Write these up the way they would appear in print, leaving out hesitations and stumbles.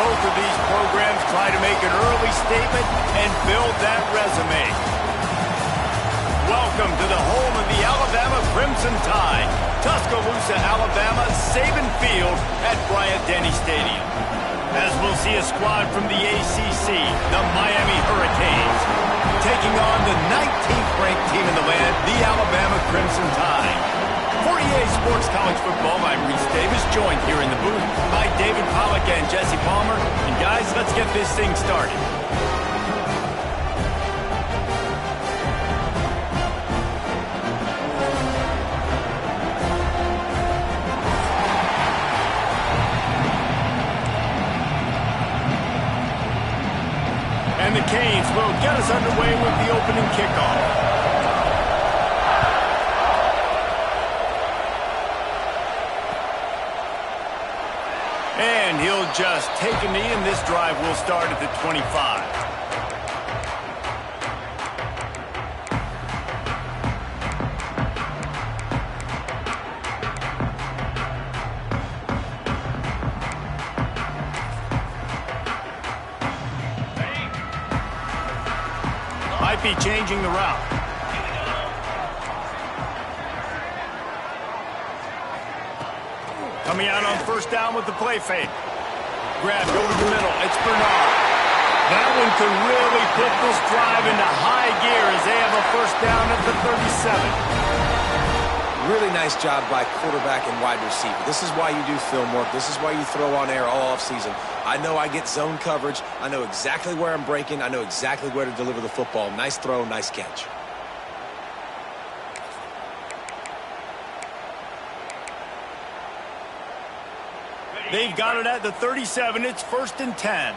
Both of these programs try to make an early statement and build that resume. Welcome to the home of the Alabama Crimson Tide, Tuscaloosa, Alabama, Saban Field at Bryant-Denny Stadium. As we'll see a squad from the ACC, the Miami Hurricanes, taking on the 19th ranked team in the land, the Alabama Crimson Tide. For EA Sports College Football, I'm Reese Davis, joined here in the booth by David Pollack and Jesse Palmer. And guys, let's get this thing started. And the Canes will get us underway with the opening kickoff. And he'll just take a knee, and this drive will start at the 25. Might be changing the route. Coming out on first down with the play fake. Grabbed over the middle. It's Bernard. That one could really put this drive into high gear as they have a first down at the 37. Really nice job by quarterback and wide receiver. This is why you do film work. This is why you throw on air all offseason. I know I get zone coverage. I know exactly where I'm breaking. I know exactly where to deliver the football. Nice throw, nice catch. They've got it at the 37. It's 1st and 10.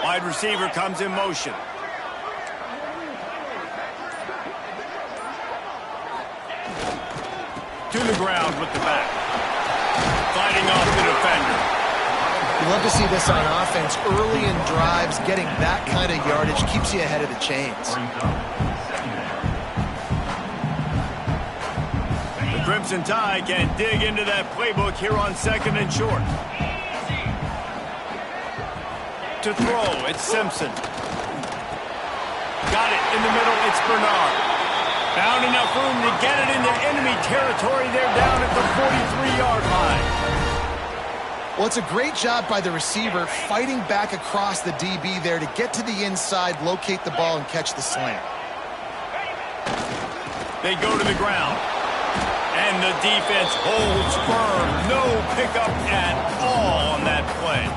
Wide receiver comes in motion. To the ground with the back. Fighting off the defender. You love to see this on offense. Early in drives, getting that kind of yardage keeps you ahead of the chains. The Crimson Tide can dig into that playbook here on 2nd and short. To throw, it's Simpson. Got it in the middle, it's Bernard. Found enough room to get it into enemy territory. They're down at the 43-yard line. Well, it's a great job by the receiver fighting back across the DB there to get to the inside, locate the ball, and catch the slant. They go to the ground. And the defense holds firm. No pickup at all on that play.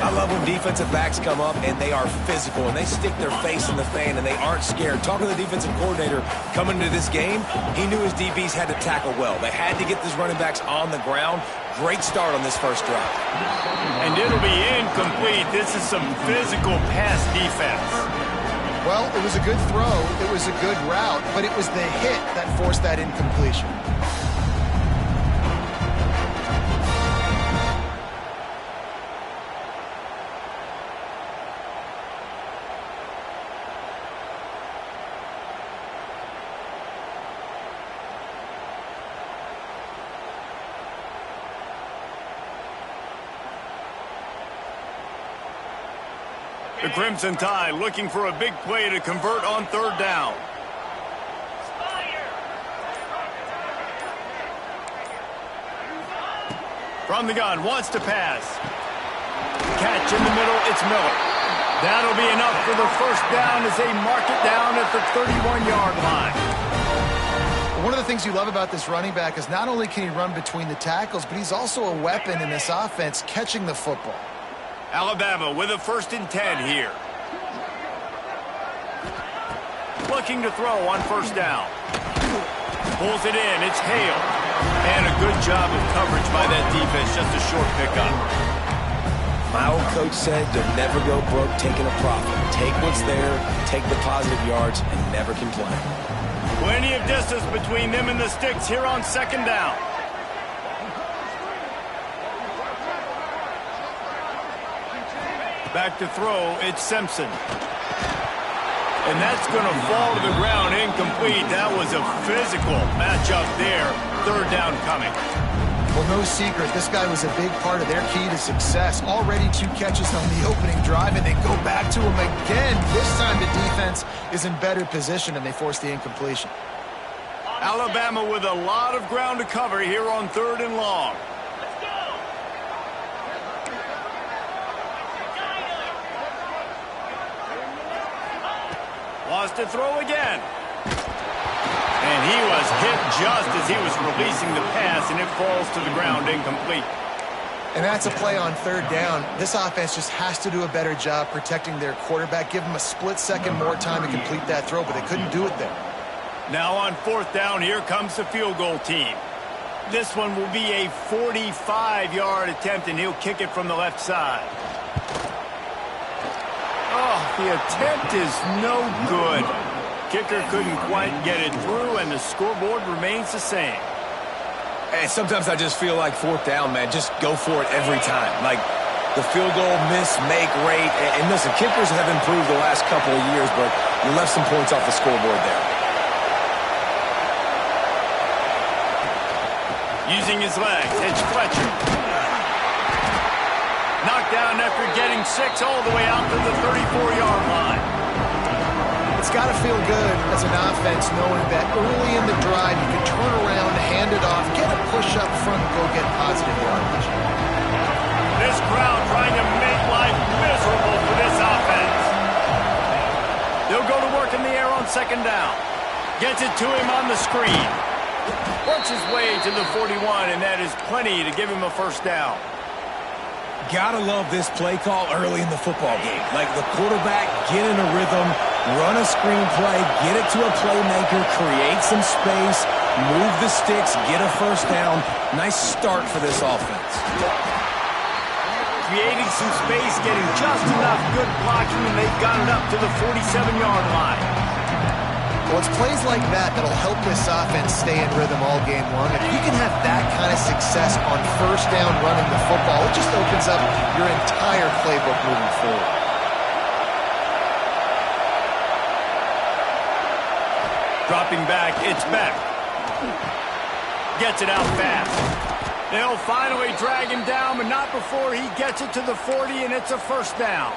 I love when defensive backs come up and they are physical and they stick their face in the fan and they aren't scared. Talking to the defensive coordinator coming into this game, he knew his DBs had to tackle well. They had to get these running backs on the ground. Great start on this first drive. And it'll be incomplete. This is some physical pass defense. Well, it was a good throw. It was a good route, but it was the hit that forced that incompletion. The Crimson Tide looking for a big play to convert on 3rd down. From the gun, wants to pass. Catch in the middle, it's Miller. That'll be enough for the first down as they mark it down at the 31-yard line. One of the things you love about this running back is not only can he run between the tackles, but he's also a weapon in this offense catching the football. Alabama with a 1st and 10 here. Looking to throw on 1st down. Pulls it in, it's Hale. And a good job of coverage by that defense, just a short pickup. My old coach said to never go broke taking a profit. Take what's there, take the positive yards, and never complain. Plenty of distance between them and the sticks here on 2nd down. Back to throw, it's Simpson. And that's going to fall to the ground incomplete. That was a physical matchup there. Third down coming. Well, no secret, this guy was a big part of their key to success. Already 2 catches on the opening drive, and they go back to him again. This time the defense is in better position, and they force the incompletion. Alabama with a lot of ground to cover here on 3rd and long. Wants to throw again. And he was hit just as he was releasing the pass, and it falls to the ground incomplete. And that's a play on 3rd down. This offense just has to do a better job protecting their quarterback. Give him a split second more time to complete that throw, but they couldn't do it there. Now on 4th down, here comes the field goal team. This one will be a 45-yard attempt, and he'll kick it from the left side. Oh, the attempt is no good. Kicker couldn't quite get it through, and the scoreboard remains the same. And sometimes I just feel like 4th down, man, just go for it every time. Like the field goal miss-make rate. And listen, kickers have improved the last couple of years, but you left some points off the scoreboard there. Using his legs, it's Fletcher. Knocked down after getting 6 all the way out to the 34-yard line. It's got to feel good as an offense knowing that early in the drive you can turn around, hand it off, get a push up front, and go get positive yardage. This crowd trying to make life miserable for this offense. They'll go to work in the air on 2nd down. Gets it to him on the screen. Works his way to the 41, and that is plenty to give him a 1st down. Gotta love this play call early in the football game. Like the quarterback, get in a rhythm, run a screen play, get it to a playmaker, create some space, move the sticks, get a 1st down. Nice start for this offense. Creating some space, getting just enough good blocking, and they've got it up to the 47-yard line. Well, it's plays like that that'll help this offense stay in rhythm all game long. If you can have that kind of success on 1st down running the football, it just opens up your entire playbook moving forward. Dropping back, it's Beck. Gets it out fast. They'll finally drag him down, but not before he gets it to the 40, and it's a 1st down.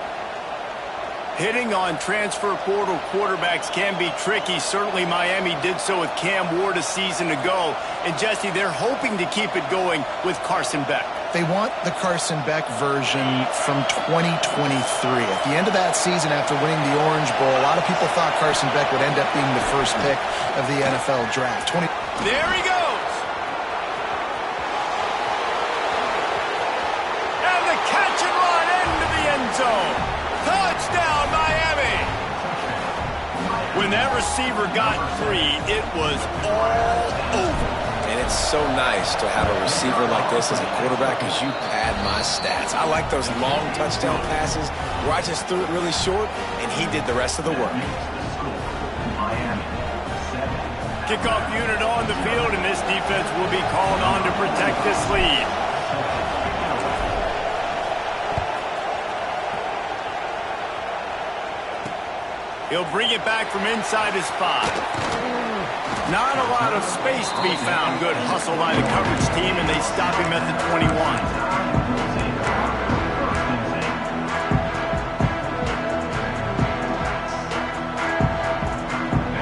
Hitting on transfer portal quarterbacks can be tricky. Certainly Miami did so with Cam Ward a season ago. And Jesse, they're hoping to keep it going with Carson Beck. They want the Carson Beck version from 2023. At the end of that season, after winning the Orange Bowl, a lot of people thought Carson Beck would end up being the 1st pick of the NFL draft. There he goes! And the catch and run into the end zone. Touchdown, Miami! When that receiver got free, it was all over. And it's so nice to have a receiver like this as a quarterback because you pad my stats. I like those long touchdown passes where I just threw it really short and he did the rest of the work. Kickoff unit on the field, and this defense will be called on to protect this lead. He'll bring it back from inside his 5. Not a lot of space to be found. Good hustle by the coverage team, and they stop him at the 21.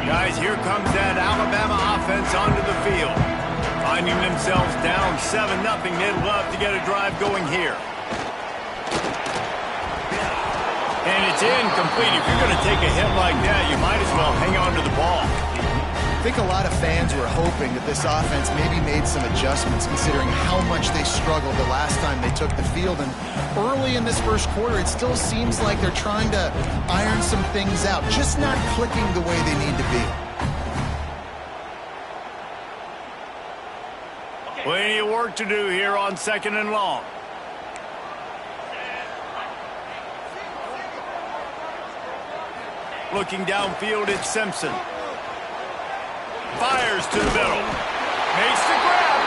Guys, here comes that Alabama offense onto the field. Finding themselves down 7-0, they'd love to get a drive going here. And it's incomplete. If you're going to take a hit like that, you might as well hang on to the ball. I think a lot of fans were hoping that this offense maybe made some adjustments considering how much they struggled the last time they took the field. And early in this 1st quarter, it still seems like they're trying to iron some things out, just not clicking the way they need to be. Plenty of work to do here on 2nd and long. Looking downfield, it's Simpson. Fires to the middle. Makes the grab.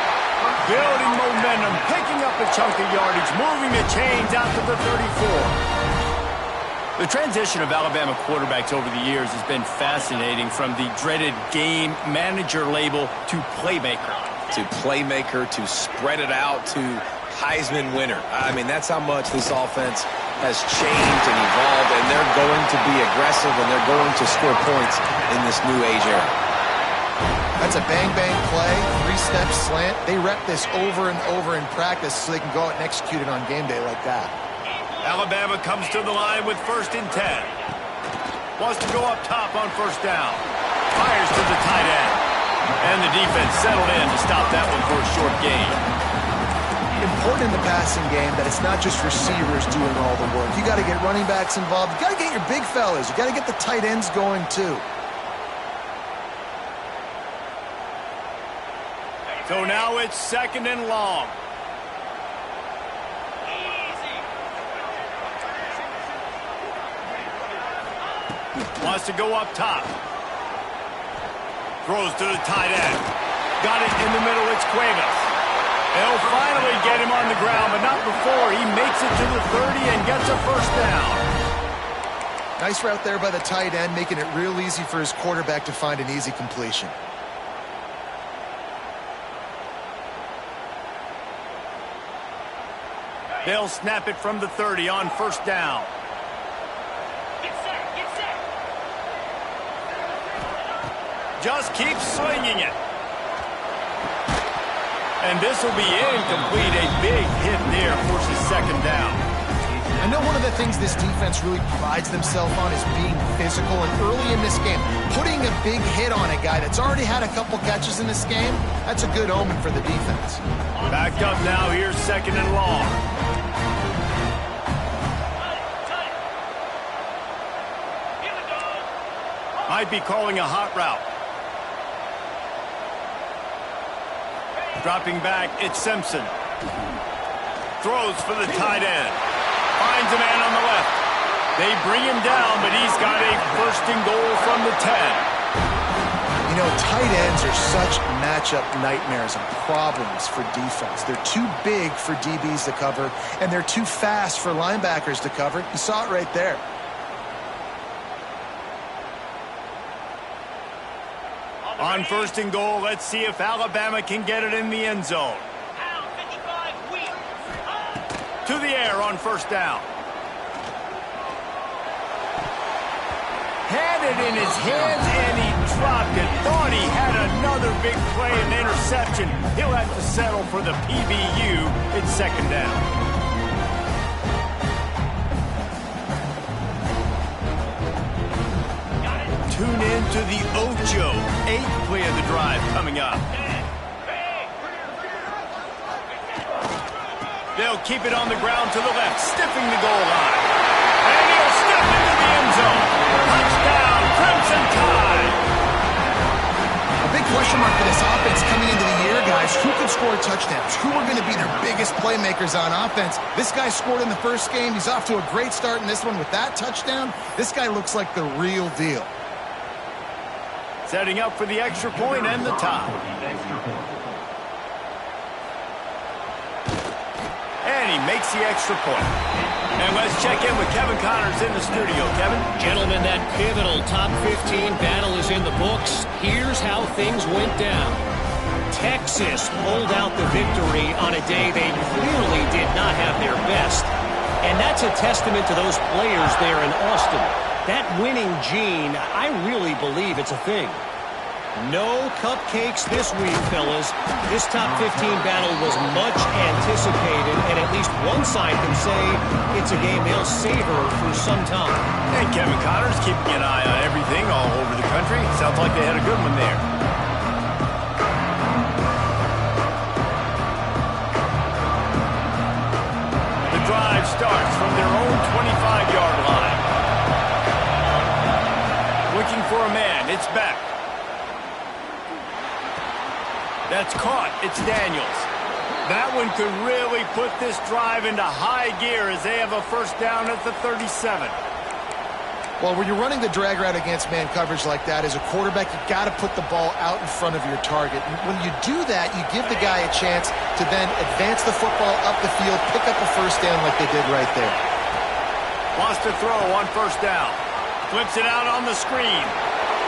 Building momentum, picking up a chunk of yardage, moving the chains out to the 34. The transition of Alabama quarterbacks over the years has been fascinating, from the dreaded game manager label to playmaker. To playmaker, to spread it out, to Heisman winner. I mean, that's how much this offense has changed and evolved, and they're going to be aggressive, and they're going to score points in this new age era. That's a bang-bang play, three-step slant. They rep this over and over in practice so they can go out and execute it on game day like that. Alabama comes to the line with 1st and 10. Wants to go up top on 1st down. Fires to the tight end. And the defense settled in to stop that one for a short gain. Important in the passing game that it's not just receivers doing all the work. You got to get running backs involved. You got to get your big fellas. You got to get the tight ends going too. So now it's 2nd and long. Wants to go up top. Throws to the tight end. Got it in the middle. It's Cuevas. They'll finally get him on the ground, but not before he makes it to the 30 and gets a 1st down. Nice route there by the tight end, making it real easy for his quarterback to find an easy completion. They'll snap it from the 30 on 1st down. Just keep swinging it. And this will be incomplete. A big hit there forces 2nd down. I know one of the things this defense really prides themselves on is being physical. And early in this game, putting a big hit on a guy that's already had a couple catches in this game, that's a good omen for the defense. Back up now. Here's 2nd and long. Might be calling a hot route. Dropping back, it's Simpson. Throws for the tight end. Finds a man on the left. They bring him down, but he's got a 1st and goal from the 10. You know, tight ends are such matchup nightmares and problems for defense. They're too big for DBs to cover, and they're too fast for linebackers to cover. You saw it right there. On 1st and goal, let's see if Alabama can get it in the end zone. To the air on 1st down. Had it in his hands and he dropped it. Thought he had another big play and interception. He'll have to settle for the PBU. It's 2nd down. Tune in to the Ocho. 8th play of the drive coming up. They'll keep it on the ground to the left, stiffing the goal line. And he'll step into the end zone. Touchdown, Crimson Tide. A big question mark for this offense coming into the year, guys. Who could score touchdowns? Who are going to be their biggest playmakers on offense? This guy scored in the 1st game. He's off to a great start in this one with that touchdown. This guy looks like the real deal. Setting up for the extra point and the tie. And he makes the extra point. And let's check in with Kevin Connors in the studio. Kevin? Gentlemen, that pivotal top 15 battle is in the books. Here's how things went down. Texas pulled out the victory on a day they clearly did not have their best. And that's a testament to those players there in Austin. That winning gene, I really believe it's a thing. No cupcakes this week, fellas. This top 15 battle was much anticipated, and at least one side can say it's a game they'll savor for some time. And Kevin Connors keeping an eye on everything all over the country. Sounds like they had a good one there. The drive starts from their own 25-yard line. Looking for a man. It's back. That's caught. It's Daniels. That one could really put this drive into high gear as they have a 1st down at the 37. Well, when you're running the drag route against man coverage like that, as a quarterback, you got to put the ball out in front of your target. And when you do that, you give the guy a chance to then advance the football up the field, pick up a 1st down like they did right there. Wants to throw on first down. Flips it out on the screen.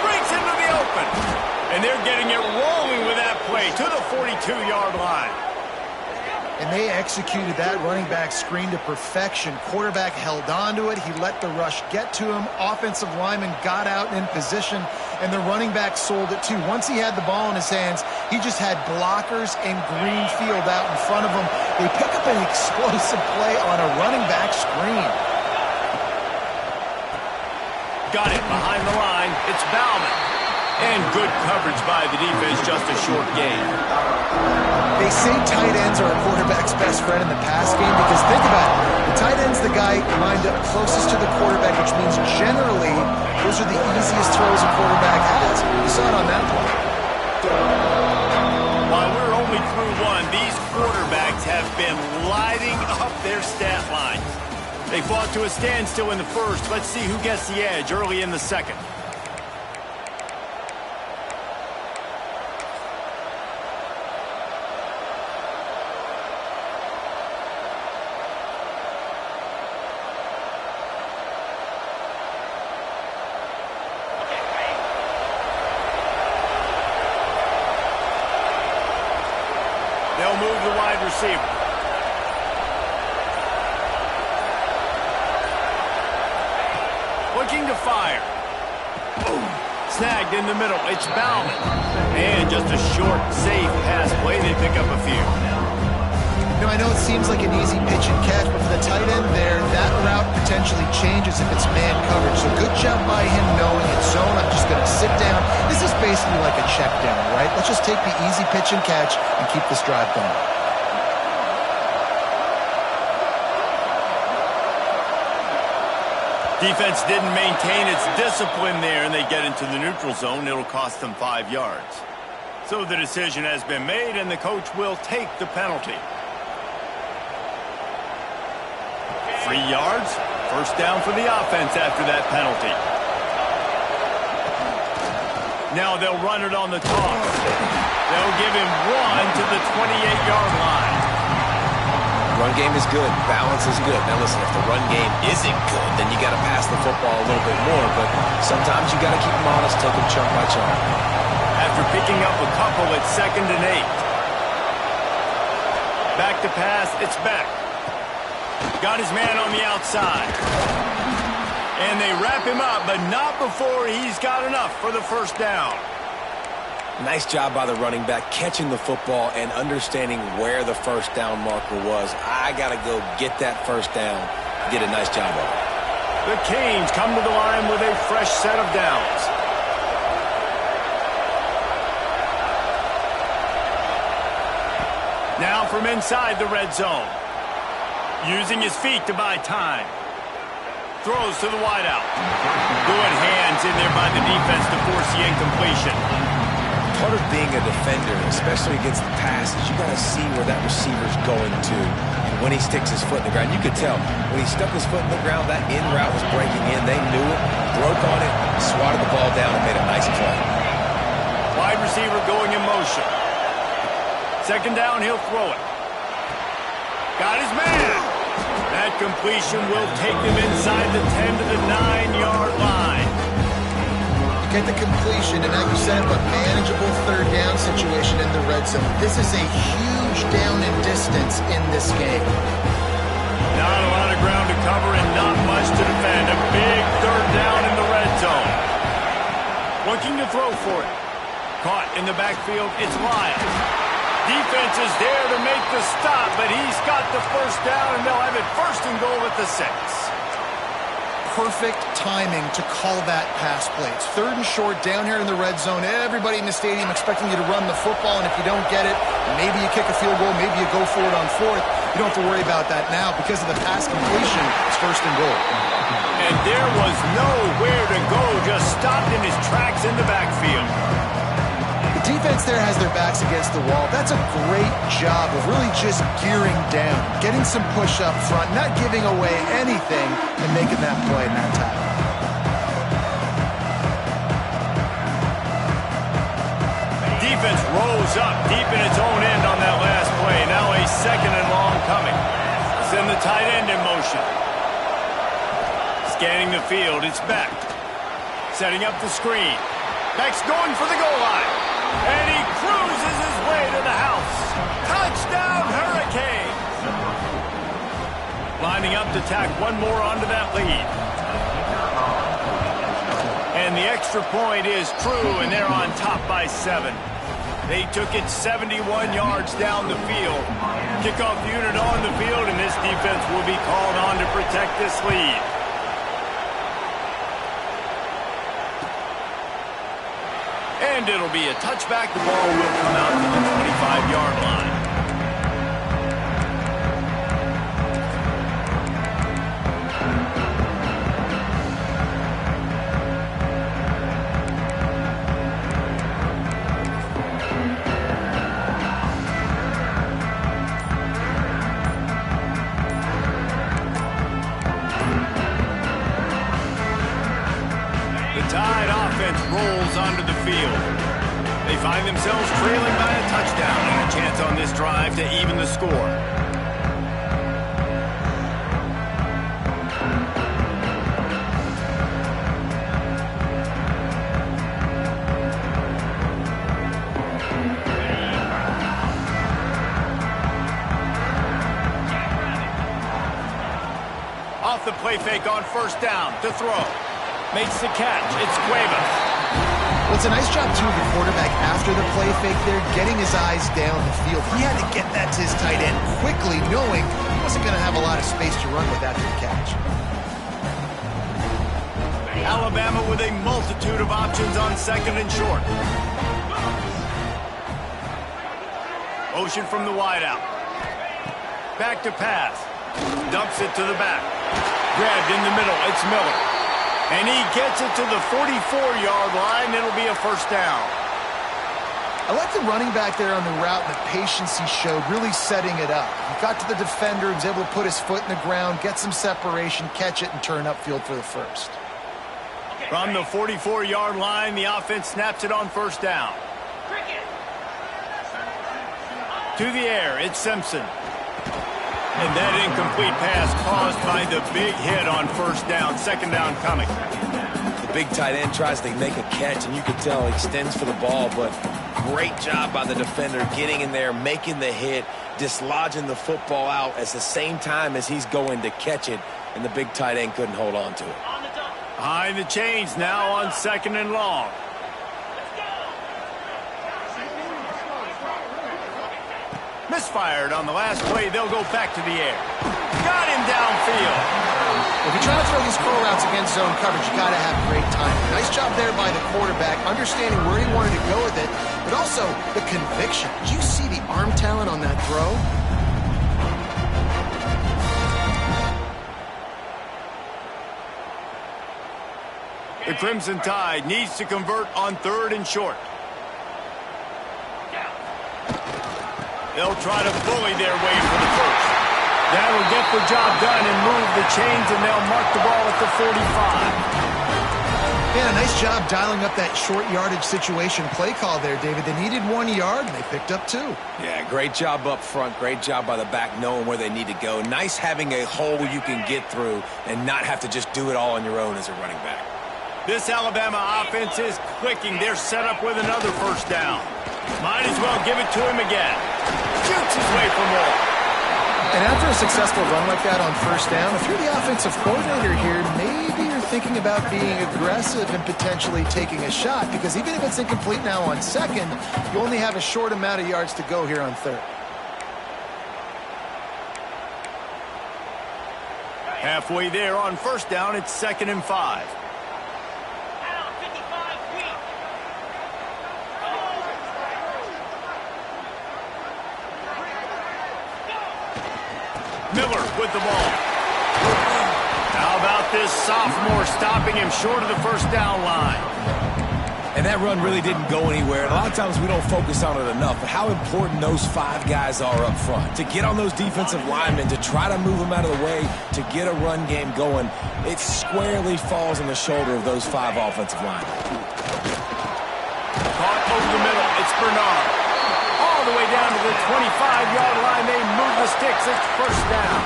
Breaks into the open. And they're getting it rolling with that play to the 42-yard line. And they executed that running back screen to perfection. Quarterback held on to it. He let the rush get to him. Offensive lineman got out in position, and the running back sold it too. Once he had the ball in his hands, he just had blockers and green field out in front of him. They pick up an explosive play on a running back screen. Got it behind the line. It's Bauman. And good coverage by the defense, just a short gain. They say tight ends are a quarterback's best friend in the pass game because think about it. The tight end's the guy lined up closest to the quarterback, which means generally those are the easiest throws a quarterback has. You saw it on that play. While we're only through one, these quarterbacks have been lighting up their stat lines. They fought to a standstill in the first. Let's see who gets the edge early in the second. They'll move the wide receiver. Looking to fire. Boom. Snagged in the middle. It's Bauman. And just a short, safe pass play. They pick up a few. You know, I know it seems like an easy pitch and catch, but for the tight end there, that route potentially changes if it's man coverage. So good job by him knowing it's zone. I'm just going to sit down. This is basically like a check down, right? Let's just take the easy pitch and catch and keep this drive going. Defense didn't maintain its discipline there, and they get into the neutral zone. It'll cost them 5 yards. So the decision has been made, and the coach will take the penalty. 3 yards, first down for the offense after that penalty. Now they'll run it on the toss. They'll give him one to the 28-yard line. Run game is good. Balance is good. Now listen, if the run game isn't good, then you got to pass the football a little bit more. But sometimes you got to keep them honest, take them chunk by chunk. After picking up a couple, it's 2nd and 8. Back to pass, it's Beck. Got his man on the outside. And they wrap him up, but not before he's got enough for the first down. Nice job by the running back catching the football and understanding where the first down marker was. I got to go get that first down. Did a nice job of it. The Canes come to the line with a fresh set of downs. Now from inside the red zone. Using his feet to buy time. Throws to the wideout. Good hands in there by the defense to force the incompletion. Part of being a defender, especially against the pass, is you got to see where that receiver's going to. And when he sticks his foot in the ground, you could tell when he stuck his foot in the ground, that in route was breaking in. They knew it, broke on it, swatted the ball down, and made a nice play. Wide receiver going in motion. 2nd down, he'll throw it. Got his man. That completion will take them inside the 10 to the 9-yard line. Get the completion, and now you set up a manageable 3rd down situation in the red zone. This is a huge down in distance in this game. Not a lot of ground to cover and not much to defend. A big 3rd down in the red zone. Looking to throw for it. Caught in the backfield, it's Lyles. Defense is there to make the stop, but he's got the first down, and they'll have it 1st and goal at the 6. Perfect timing to call that pass play. It's 3rd and short down here in the red zone. Everybody in the stadium expecting you to run the football, and if you don't get it, maybe you kick a field goal, maybe you go for it on 4th. You don't have to worry about that now. Because of the pass completion, it's 1st and goal. And there was nowhere to go, just stopped in his tracks in the backfield. The defense there has their backs against the wall. That's a great job of really just gearing down, getting some push up front, not giving away anything, and making that play and that tackle. Defense rolls up deep in its own end on that last play. Now a 2nd and long coming. Send the tight end in motion. Scanning the field, it's Beck. Setting up the screen. Beck's going for the goal line. And he cruises his way to the house. Touchdown, Hurricanes! Lining up to tack one more onto that lead. And the extra point is true, and they're on top by 7. They took it 71 yards down the field. Kickoff unit on the field, and this defense will be called on to protect this lead. And it'll be a touchback. The ball will come out to the 25-yard line. Rolls onto the field. They find themselves trailing by a touchdown and a chance on this drive to even the score. Off the play fake on first down to throw. Makes the catch. It's Cuevas. Well, it's a nice job, too, of the quarterback after the play fake there, getting his eyes down the field. He had to get that to his tight end quickly, knowing he wasn't going to have a lot of space to run with after the catch. Alabama with a multitude of options on second and short. Motion from the wideout. Back to pass. Dumps it to the back. Grabbed in the middle. It's Miller. And he gets it to the 44-yard line. It'll be a first down. I like the running back there on the route and the patience he showed, really setting it up. He got to the defender, was able to put his foot in the ground, get some separation, catch it, and turn upfield for the first. From the 44-yard line, the offense snaps it on first down. To the air, it's Simpson. And that incomplete pass caused by the big hit on first down. Second down coming. The big tight end tries to make a catch, and you can tell he extends for the ball, but great job by the defender getting in there, making the hit, dislodging the football out at the same time as he's going to catch it, and the big tight end couldn't hold on to it. Behind the chains now on second and long. Misfired on the last play. They'll go back to the air. Got him downfield. If you're trying to throw these curl routes against zone coverage, you got to have great timing. Nice job there by the quarterback, understanding where he wanted to go with it, but also the conviction. Did you see the arm talent on that throw? The Crimson Tide needs to convert on third and short. They'll try to bully their way for the first. That'll get the job done and move the chains, and they'll mark the ball at the 45. Yeah, nice job dialing up that short yardage situation play call there, David. They needed 1 yard, and they picked up 2. Yeah, great job up front. Great job by the back knowing where they need to go. Nice having a hole you can get through and not have to just do it all on your own as a running back. This Alabama offense is clicking. They're set up with another first down. Might as well give it to him again. Shoots his way for more. And after a successful run like that on first down, if you're the offensive coordinator here, maybe you're thinking about being aggressive and potentially taking a shot, because even if it's incomplete now on second, you only have a short amount of yards to go here on third. Halfway there on first down, it's 2nd and 5. Miller with the ball. How about this sophomore stopping him short of the first down line? And that run really didn't go anywhere. And a lot of times we don't focus on it enough, but how important those 5 guys are up front. To get on those defensive linemen, to try to move them out of the way, to get a run game going, it squarely falls on the shoulder of those 5 offensive linemen. Caught over the middle. It's Bernard. All the way down to the 25-yard line. They move the sticks. It's first down.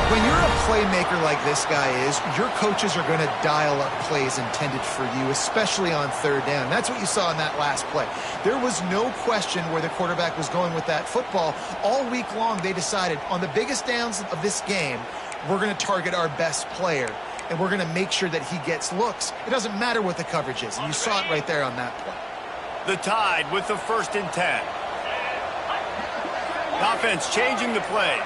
When you're a playmaker like this guy is, your coaches are going to dial up plays intended for you, especially on third down. That's what you saw in that last play. There was no question where the quarterback was going with that football. All week long, they decided on the biggest downs of this game, we're going to target our best player, and we're going to make sure that he gets looks. It doesn't matter what the coverage is, and you saw it right there on that play. The Tide with the 1st and 10. Offense changing the play.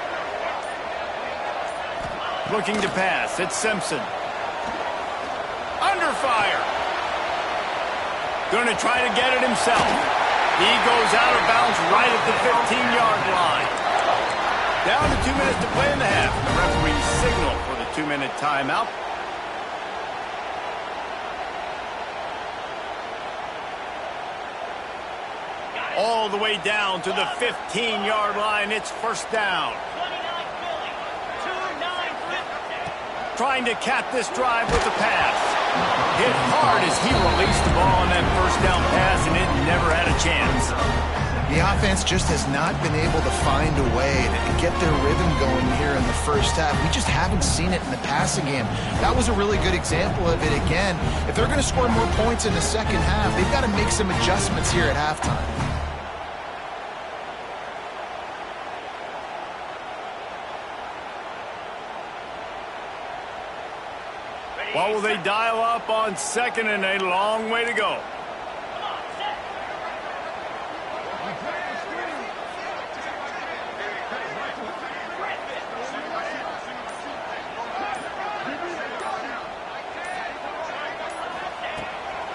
Looking to pass. It's Simpson. Under fire. Going to try to get it himself. He goes out of bounds right at the 15-yard line. Down to 2 minutes to play in the half. The referee signal for the 2-minute timeout. All the way down to the 15-yard line. It's 1st down. Trying to cap this drive with a pass. Hit hard as he released the ball on that 1st down pass, and it never had a chance. The offense just has not been able to find a way to get their rhythm going here in the first half. We just haven't seen it in the passing game. That was a really good example of it again. If they're going to score more points in the second half, they've got to make some adjustments here at halftime. What will they dial up on 2nd and a long way to go?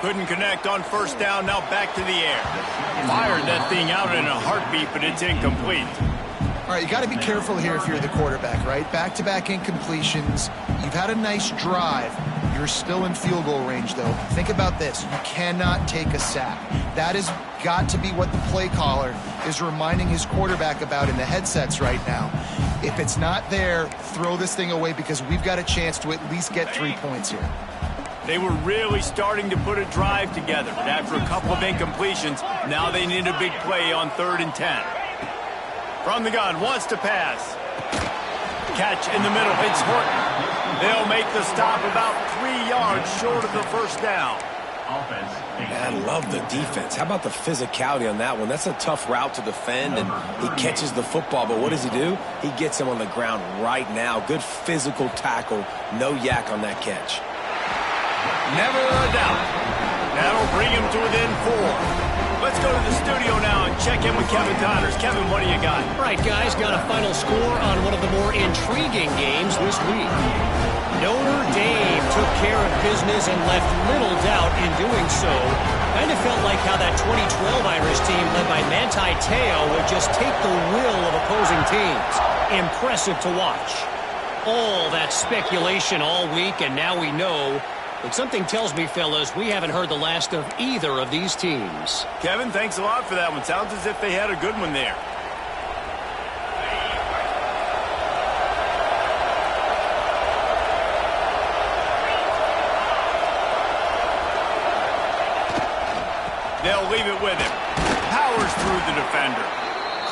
Couldn't connect on 1st down, now back to the air. Fired that thing out in a heartbeat, but it's incomplete. All right, you got to be careful here if you're the quarterback, right? Back-to-back incompletions. You've had a nice drive. You're still in field goal range, though. Think about this. You cannot take a sack. That has got to be what the play caller is reminding his quarterback about in the headsets right now. If it's not there, throw this thing away because we've got a chance to at least get 3 points here. They were really starting to put a drive together, but after a couple of incompletions, now they need a big play on 3rd and 10. From the gun, wants to pass. Catch in the middle, it's Horton. They'll make the stop about 3 yards short of the 1st down. Man, I love the defense. How about the physicality on that one? That's a tough route to defend, and he catches the football, but what does he do? He gets him on the ground right now. Good physical tackle, no yak on that catch. Never a doubt. That'll bring him to within 4. Let's go to the studio now and check in with Kevin Connors. Kevin, what do you got? All right, guys, got a final score on one of the more intriguing games this week. Notre Dame took care of business and left little doubt in doing so. Kind of felt like how that 2012 Irish team led by Manti Te'o would just take the will of opposing teams. Impressive to watch. All that speculation all week, and now we know. But something tells me, fellas, we haven't heard the last of either of these teams. Kevin, thanks a lot for that one. Sounds as if they had a good one there. They'll leave it with him. Powers through the defender.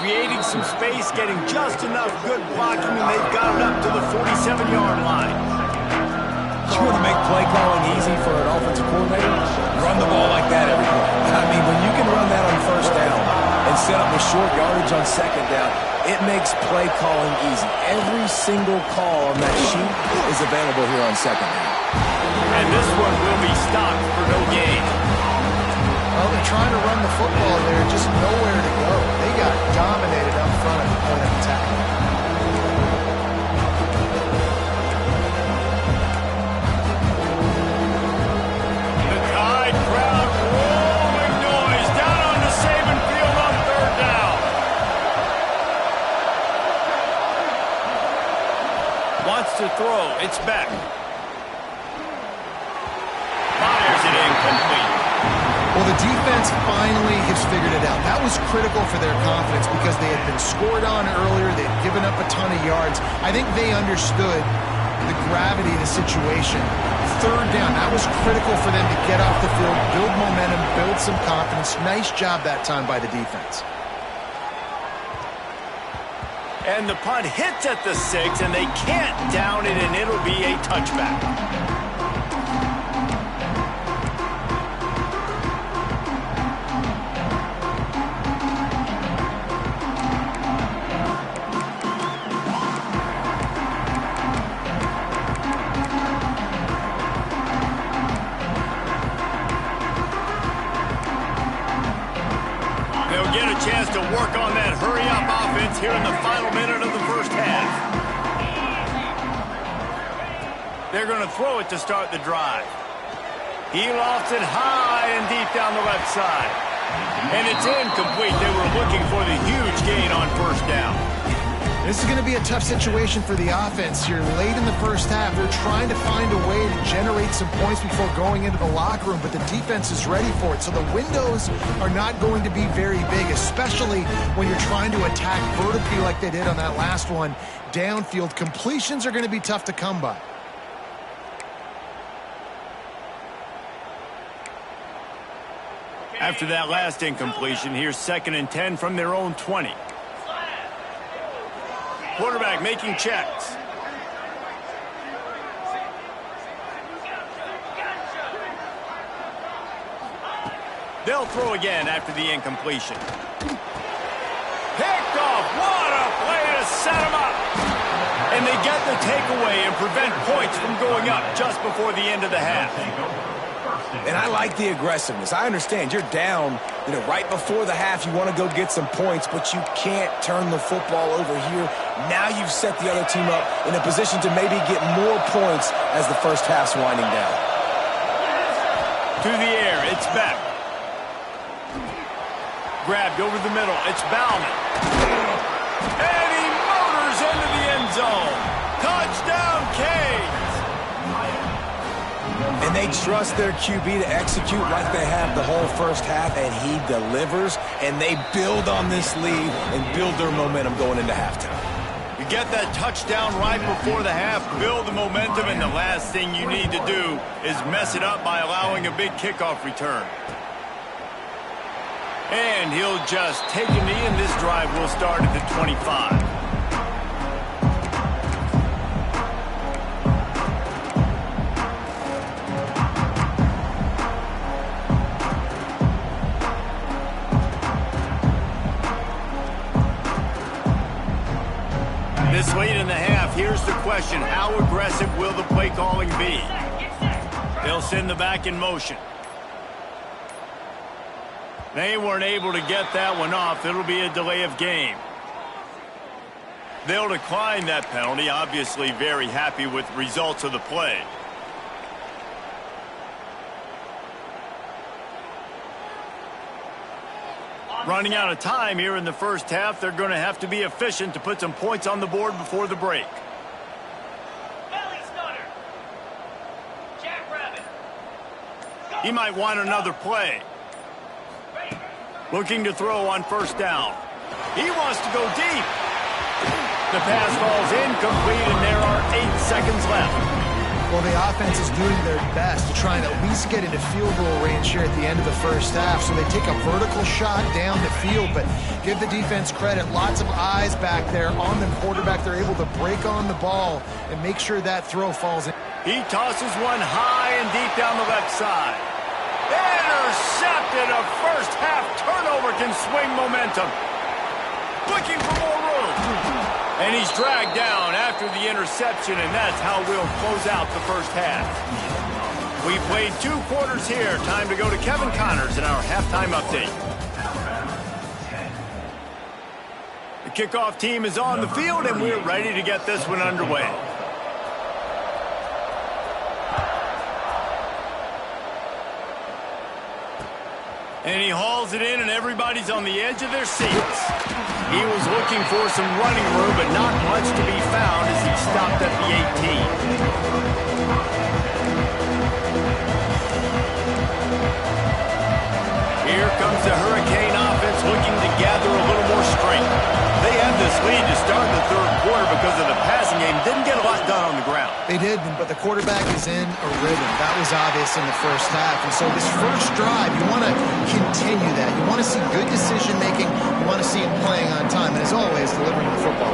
Creating some space, getting just enough good blocking, and they've got it up to the 47-yard line. You want to make play calling easy for an offensive coordinator? Run the ball like that every play. I mean, when you can run that on 1st down and set up with short yardage on 2nd down, it makes play calling easy. Every single call on that sheet is available here on 2nd down. And this one will be stopped for no gain. Well, they're trying to run the football there, just nowhere to go. They got dominated up front at the point of attack. To throw, it's back. Fires it incomplete. Well, the defense finally has figured it out. That was critical for their confidence because they had been scored on earlier. They had given up a ton of yards. I think they understood the gravity of the situation. 3rd down, that was critical for them to get off the field, build momentum, build some confidence. Nice job that time by the defense. And the punt hits at the 6, and they can't down it, and it'll be a touchback. They'll get a chance to work on that hurry-up offense here in the final minute of the first half. They're going to throw it to start the drive. He lofts it high and deep down the left side. And it's incomplete. They were looking for the huge gain on first down. This is going to be a tough situation for the offense here. Late in the first half, they're trying to find a way to generate some points before going into the locker room, but the defense is ready for it. So the windows are not going to be very big, especially when you're trying to attack vertically like they did on that last one. Downfield completions are going to be tough to come by. After that last incompletion, here's 2nd and 10 from their own 20. Quarterback making checks. They'll throw again after the incompletion. Picked off. What a play to set him up. And they get the takeaway and prevent points from going up just before the end of the half. And I like the aggressiveness. I understand you're down, right before the half. You want to go get some points, but you can't turn the football over here. Now you've set the other team up in a position to maybe get more points as the first half's winding down. To the air, it's Beck. Grabbed over the middle, it's Bauman. And he motors into the end zone. Touchdown, Canes! And they trust their QB to execute like they have the whole first half, and he delivers, and they build on this lead and build their momentum going into halftime. You get that touchdown right before the half, build the momentum, and the last thing you need to do is mess it up by allowing a big kickoff return. And he'll just take a knee, and this drive will start at the 25. This late in the half, here's the question. How aggressive will the play calling be? They'll send the back in motion. They weren't able to get that one off. It'll be a delay of game. They'll decline that penalty, obviously very happy with the results of the play. Running out of time here in the first half, they're going to have to be efficient to put some points on the board before the break. He might want another play. Looking to throw on first down. He wants to go deep. The pass falls incomplete, and there are 8 seconds left. Well, the offense is doing their best to try and at least get into field goal range here at the end of the first half. So they take a vertical shot down the field, but give the defense credit. Lots of eyes back there on the quarterback. They're able to break on the ball and make sure that throw falls in. He tosses one high and deep down the left side. Intercepted. A first half turnover can swing momentum. Looking for more room. And he's dragged down after the interception, and that's how we'll close out the first half. We played 2 quarters here. Time to go to Kevin Connors in our halftime update. The kickoff team is on the field, and we're ready to get this one underway. And he hauls it in, and everybody's on the edge of their seats. He was looking for some running room, but not much to be found as he stopped at the 18. Here comes the Hurricane offense looking to gather a little more strength. They had this lead to start the third quarter because of the passing game. Didn't get a lot done on the ground. They did, but the quarterback is in a rhythm. That was obvious in the first half. And so this first drive, you want to continue that. You want to see good decision-making. You want to see him playing on time. And as always, delivering the football.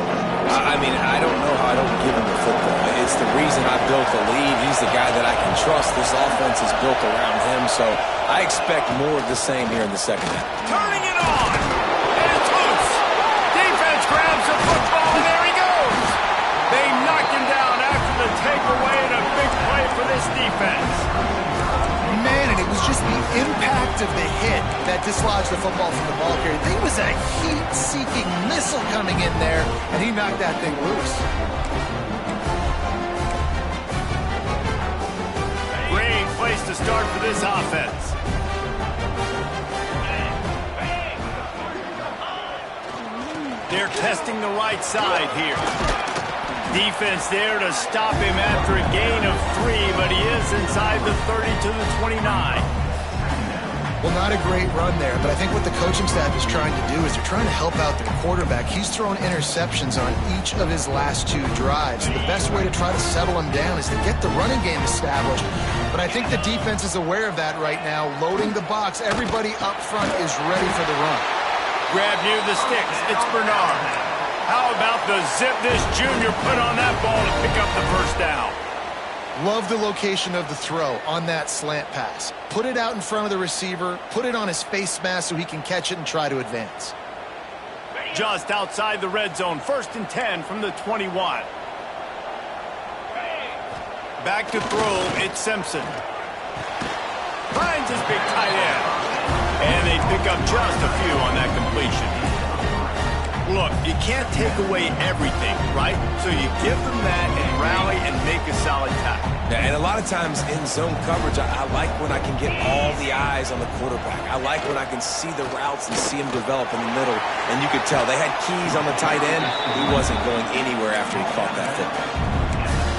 I mean, I don't know how I don't give him the football. It's the reason I built the lead. He's the guy that I can trust. This offense is built around him, so I expect more of the same here in the second half. Turning it on, and it's loose. Defense grabs the football, and there he goes. They knocked him down after the takeaway, and a big play for this defense. Man, and it was just the impact of the hit that dislodged the football from the ball carrier. There was a heat-seeking missile coming in there, and he knocked that thing loose. Great place to start for this offense. They're testing the right side here. Defense there to stop him after a gain of 3, but he is inside the 30 to the 29. Well, not a great run there, but I think what the coaching staff is trying to do is they're trying to help out their quarterback. He's thrown interceptions on each of his last 2 drives. So the best way to try to settle him down is to get the running game established. But I think the defense is aware of that right now, loading the box. Everybody up front is ready for the run. Grab near the sticks. It's Bernard. How about the zip this junior put on that ball to pick up the first down? Love the location of the throw on that slant pass. Put it out in front of the receiver, put it on his face mask so he can catch it and try to advance. Just outside the red zone, 1st and 10 from the 21. Back to throw, it's Simpson. Finds his big tight end. And they pick up just a few on that completion. Look, you can't take away everything, right? So you give them that and rally and make a solid tackle. Yeah, and a lot of times in zone coverage, I like when I can get all the eyes on the quarterback. I like when I can see the routes and see him develop in the middle. And you could tell they had keys on the tight end. He wasn't going anywhere after he caught that football.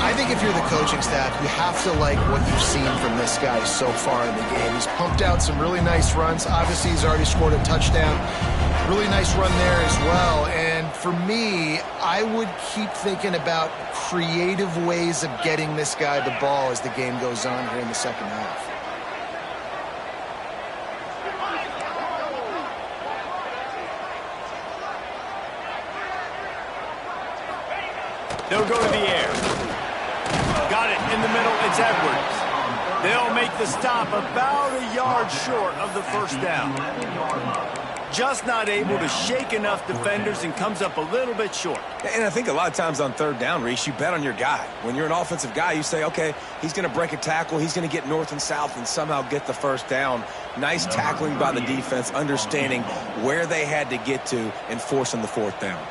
I think if you're the coaching staff, you have to like what you've seen from this guy so far in the game. He's pumped out some really nice runs. Obviously, he's already scored a touchdown. Really nice run there as well. And for me, I would keep thinking about creative ways of getting this guy the ball as the game goes on here in the second half. They'll go to the air. Got it in the middle. It's Edwards. They'll make the stop about a yard short of the first down. Just not able to shake enough defenders and comes up a little bit short. And I think a lot of times on 3rd down, Reese, you bet on your guy. When you're an offensive guy, you say, okay, he's going to break a tackle. He's going to get north and south and somehow get the first down. Nice tackling by the defense, understanding where they had to get to and forcing the 4th down.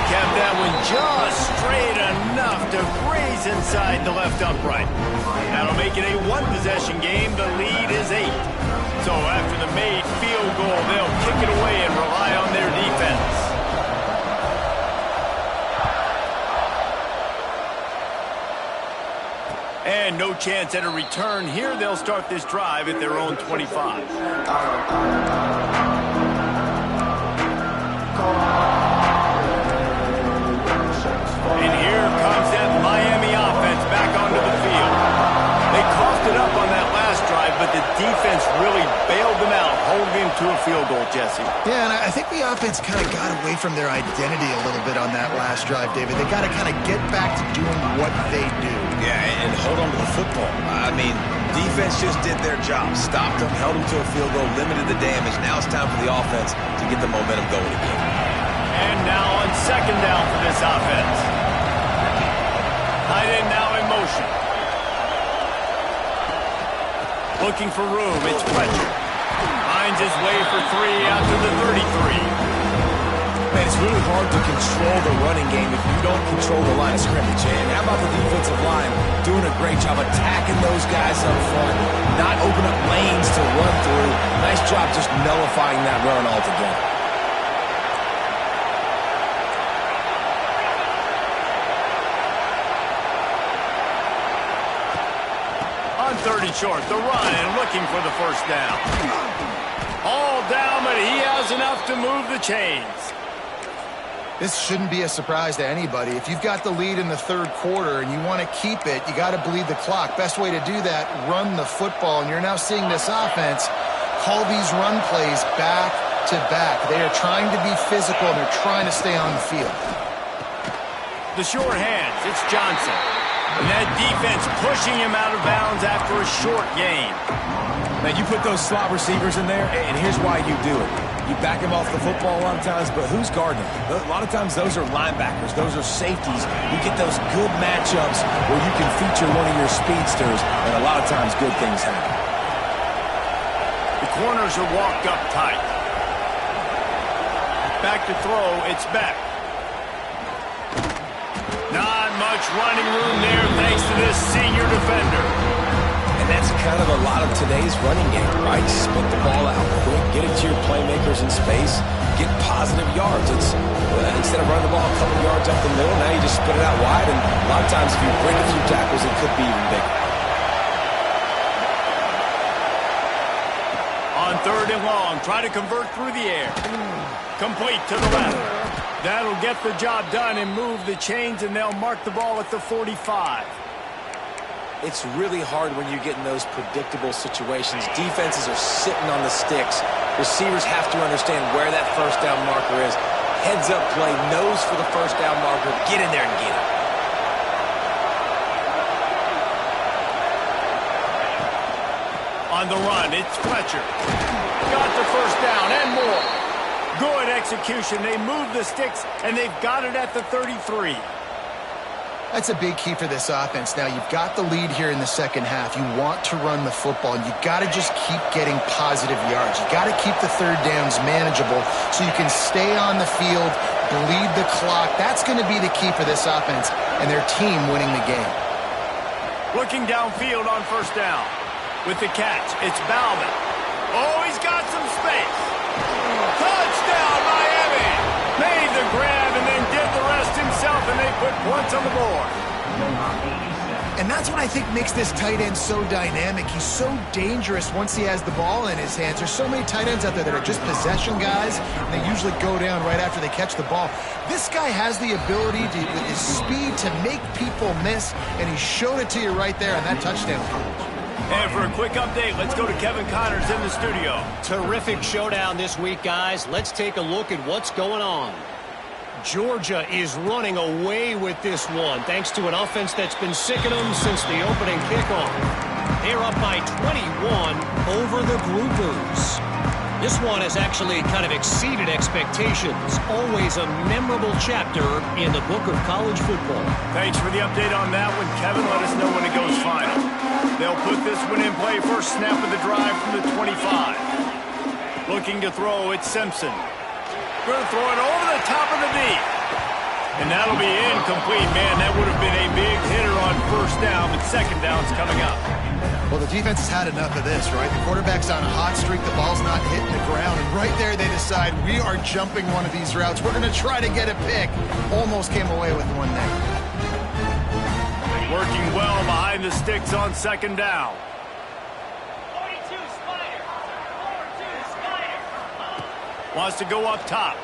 Kept that one just straight enough to graze inside the left upright. That'll make it a 1-possession game. The lead is 8. So after the made field goal, they'll kick it away and rely on their defense. And no chance at a return here. They'll start this drive at their own 25. And here comes that Miami offense back onto the field. They coughed it up on that last drive, but the defense really bailed them out, holding him to a field goal, Jesse. Yeah, and I think the offense kind of got away from their identity a little bit on that last drive, David. They got to kind of get back to doing what they do. Yeah, and hold on to the football. I mean, defense just did their job. Stopped them, held them to a field goal, limited the damage. Now it's time for the offense to get the momentum going again. And now on 2nd down for this offense. Tight end now in motion. Looking for room, it's Fletcher. Finds his way for 3 out to the 33. Man, it's really hard to control the running game if you don't control the line of scrimmage. And how about the defensive line doing a great job attacking those guys up front, not open up lanes to run through. Nice job just nullifying that run altogether. On 30 short, the run and looking for the first down. All down, but he has enough to move the chains. This shouldn't be a surprise to anybody. If you've got the lead in the 3rd quarter and you want to keep it, you got to bleed the clock. Best way to do that, run the football. And you're now seeing this offense call these run plays back to back. They are trying to be physical, and they're trying to stay on the field. The short hands, it's Johnson. And that defense pushing him out of bounds after a short gain. Man, you put those slot receivers in there, and here's why you do it. You back him off the football a lot of times, but who's guarding him? A lot of times those are linebackers. Those are safeties. You get those good matchups where you can feature one of your speedsters, and a lot of times good things happen. The corners are walked up tight. Back to throw, it's Beck. Not much running room there thanks to this senior defender. And that's kind of a lot of today's running game, right? Spit the ball out quick, get it to your playmakers in space, get positive yards. It's instead of running the ball a couple yards up the middle, now you just spit it out wide, and a lot of times if you break a few tackles, it could be even bigger. On 3rd and long, try to convert through the air. Complete to the left. That'll get the job done and move the chains, and they'll mark the ball at the 45. It's really hard when you get in those predictable situations. Defenses are sitting on the sticks. Receivers have to understand where that first down marker is. Heads up play, nose for the first down marker. Get in there and get it. On the run, it's Fletcher. Got the first down and more. Good execution. They move the sticks, and they've got it at the 33. That's a big key for this offense. Now, you've got the lead here in the second half. You want to run the football, and you've got to just keep getting positive yards. You've got to keep the third downs manageable so you can stay on the field, bleed the clock. That's going to be the key for this offense and their team winning the game. Looking downfield on first down. With the catch, it's Bowman. Oh, he's got some space. Touchdown, Miami! Made the grab and then did the rest himself, and they put points on the board. And that's what I think makes this tight end so dynamic. He's so dangerous once he has the ball in his hands. There's so many tight ends out there that are just possession guys, and they usually go down right after they catch the ball. This guy has the ability to, with his speed, to make people miss, and he showed it to you right there on that touchdown catch. And for a quick update, let's go to Kevin Connors in the studio. Terrific showdown this week, guys. Let's take a look at what's going on. Georgia is running away with this one, thanks to an offense that's been sicking them since the opening kickoff. They're up by 21 over the Groupers. This one has actually kind of exceeded expectations. Always a memorable chapter in the book of college football. Thanks for the update on that one, Kevin. Let us know when it goes final. They'll put this one in play. First snap of the drive from the 25. Looking to throw, it's Simpson. Going to throw it over the top of the deep. And that'll be incomplete. Man, that would have been a big hitter on first down, but second down's coming up. Well, the defense has had enough of this, right? The quarterback's on a hot streak. The ball's not hitting the ground. And right there, they decide, we are jumping one of these routes. We're going to try to get a pick. Almost came away with one there. Working well behind the sticks on second down. 42 Spider. 42 Spider. Wants to go up top.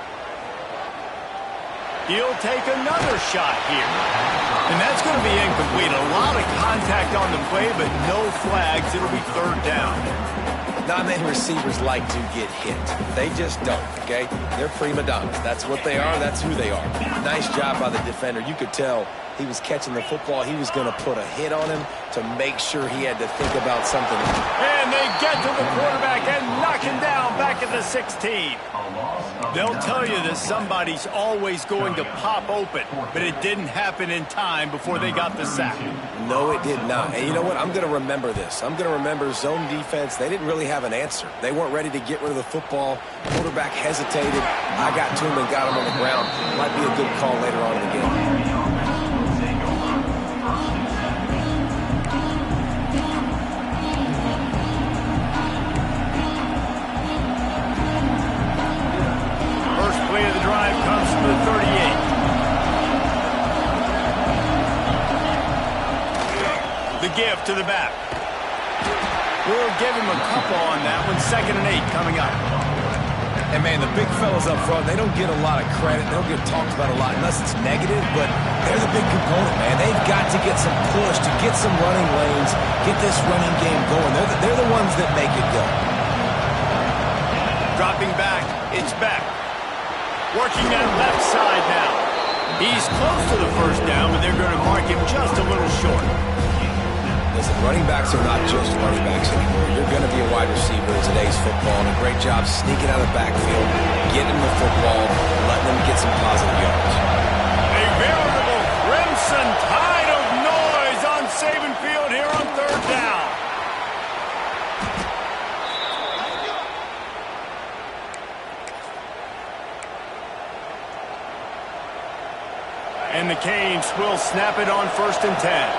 He'll take another shot here. And that's going to be incomplete. A lot of contact on the play, but no flags. It'll be third down. Not many receivers like to get hit. They just don't, okay? They're prima donnas. That's what they are. That's who they are. Nice job by the defender. You could tell he was catching the football. He was going to put a hit on him to make sure he had to think about something. And they get to the quarterback and knock him down back at the 16. They'll tell you that somebody's always going to pop open, but it didn't happen in time before they got the sack. No, it did not. And you know what? I'm going to remember this. I'm going to remember zone defense. They didn't really have an answer. They weren't ready to get rid of the football. Quarterback hesitated. I got to him and got him on the ground. Might be a good call later on in the game. Play of the drive comes from the 38. The give to the back. We'll give him a couple on that one. 2nd and 8 coming up. And, man, the big fellas up front, they don't get a lot of credit. They don't get talked about a lot unless it's negative, but they're the big component, man. They've got to get some push, to get some running lanes, get this running game going. They're the ones that make it go. Dropping back, it's Beck. Working that left side now. He's close to the first down, but they're going to mark him just a little short. Listen, running backs are not just running backs anymore. You're going to be a wide receiver in today's football, and a great job sneaking out of the backfield, getting the football, letting them get some positive yards. A veritable crimson tide of noise on Saban Field here on third down. And the Canes will snap it on 1st and 10.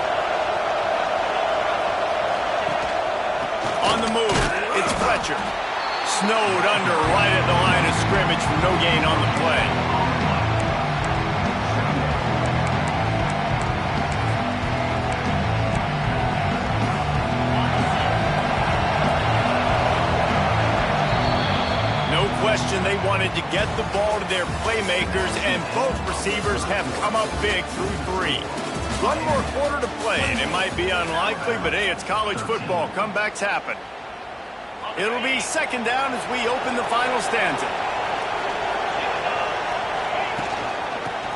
On the move, it's Fletcher. Snowed under right at the line of scrimmage for no gain on the play. Question, they wanted to get the ball to their playmakers, and both receivers have come up big through 3. One more quarter to play, and it might be unlikely, but hey, it's college football. Comebacks happen. It'll be 2nd down as we open the final stanza.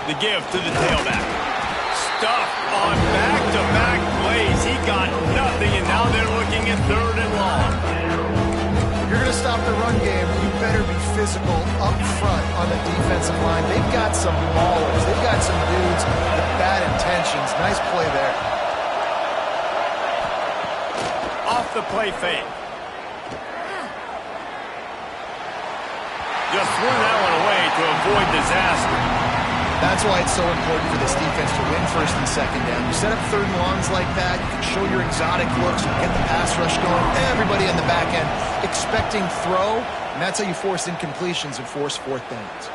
The give to the tailback. Stuffed on back-to-back plays. He got nothing, and now they're looking at 3rd and long. You're going to stop the run game, you better be physical up front on the defensive line. They've got some ballers. They've got some dudes with bad intentions. Nice play there. Off the play fake. Just threw that one away to avoid disaster. That's why it's so important for this defense to win 1st and 2nd down. You set up 3rd and longs like that, you can show your exotic looks, you get the pass rush going, everybody on the back end expecting throw, and that's how you force incompletions and force 4th downs.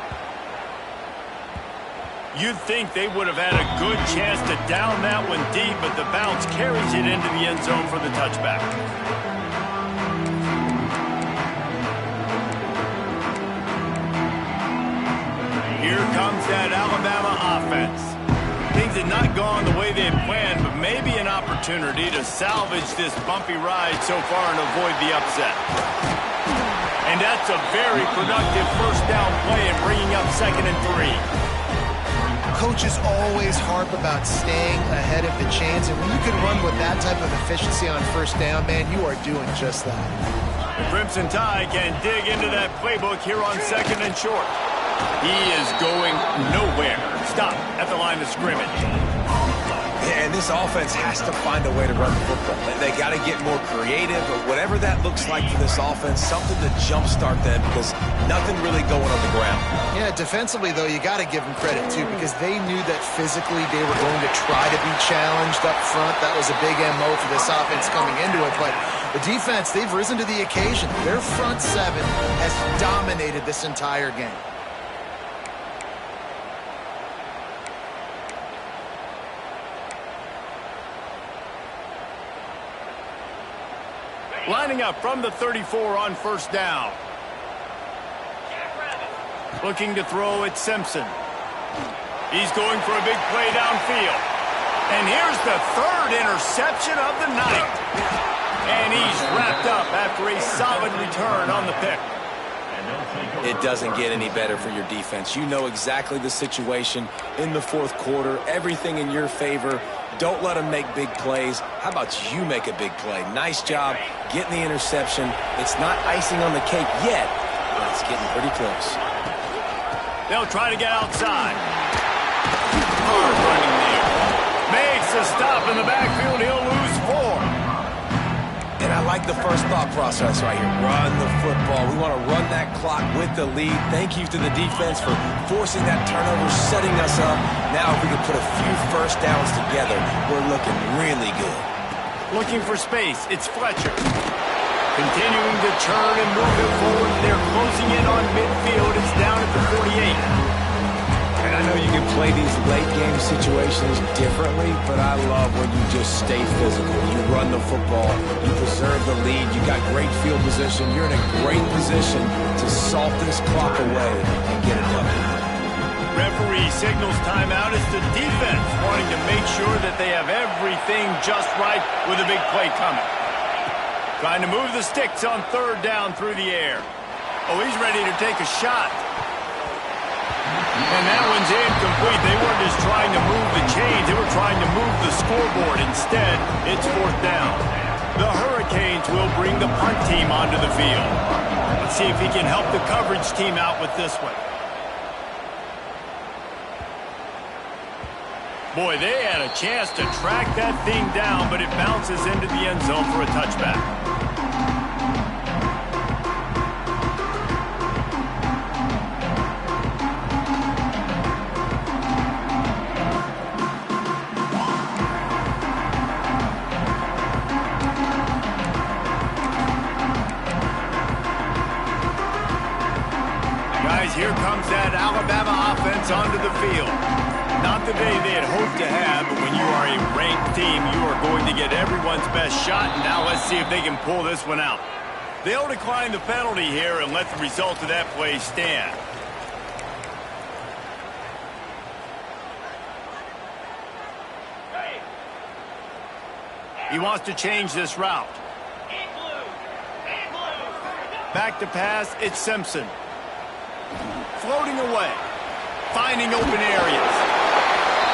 You'd think they would have had a good chance to down that one deep, but the bounce carries it into the end zone for the touchback. Here comes that Alabama offense. Things had not gone the way they had planned, but maybe an opportunity to salvage this bumpy ride so far and avoid the upset. And that's a very productive 1st down play and bringing up 2nd and 3. Coaches always harp about staying ahead of the chains, and when you can run with that type of efficiency on 1st down, man, you are doing just that. The Crimson Tide can dig into that playbook here on 2nd and short. He is going nowhere. Stop at the line of scrimmage. Yeah, and this offense has to find a way to run the football. They got to get more creative, but whatever that looks like for this offense, something to jumpstart them because nothing really going on the ground. Yeah, defensively, though, you got to give them credit, too, because they knew that physically they were going to try to be challenged up front. That was a big MO for this offense coming into it, but the defense, they've risen to the occasion. Their front 7 has dominated this entire game. Lining up from the 34 on 1st down. Looking to throw at Simpson. He's going for a big play downfield. And here's the 3rd interception of the night. And he's wrapped up after a solid return on the pick. It doesn't get any better for your defense. You know exactly the situation in the 4th quarter. Everything in your favor. Don't let them make big plays. How about you make a big play? Nice job getting the interception. It's not icing on the cake yet, but it's getting pretty close. They'll try to get outside. Hard running there. Makes a stop in the backfield. He'll lose 4. And I like the first thought process right here. Run the football. We want to run that clock with the lead. Thank you to the defense for forcing that turnover, setting us up. Now if we can put a few 1st downs together, we're looking really good. Looking for space. It's Fletcher. Continuing to churn and move it forward. They're closing in on midfield. It's down at the 48. And I know you can play these late game situations differently, but I love when you just stay physical. You run the football, you preserve the lead, you got great field position, you're in a great position to salt this clock away and get it done. Referee signals timeout. It's the defense wanting to make sure that they have everything just right with a big play coming. Trying to move the sticks on 3rd down through the air. Oh, he's ready to take a shot. And that one's incomplete. They weren't just trying to move the chains. They were trying to move the scoreboard. Instead, it's 4th down. The Hurricanes will bring the punt team onto the field. Let's see if he can help the coverage team out with this one. Boy, they had a chance to track that thing down, but it bounces into the end zone for a touchback. Guys, here comes that Alabama offense onto the field. Not the day they had hoped to have, but when you are a ranked team, you are going to get everyone's best shot. And now let's see if they can pull this one out. They'll decline the penalty here and let the result of that play stand. He wants to change this route. Back to pass, it's Simpson. Floating away, finding open areas.